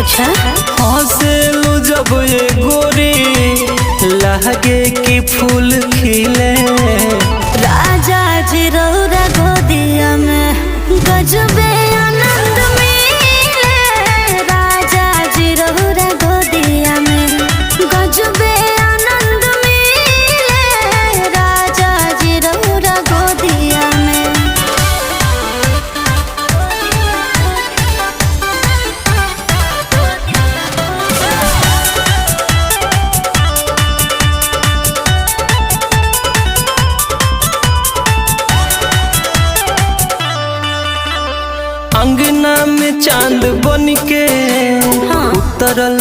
अच्छा हंसेलू जब ये गोरी लहगे की फूल खिले। राजा जी रौरा गोदिया में गजबे आनंद मिले। राजा जी रौरा गोदिया में गजबे आनंद मिले। राजा जी रौरा गोदिया में। अंगना में चांद बन के उतरल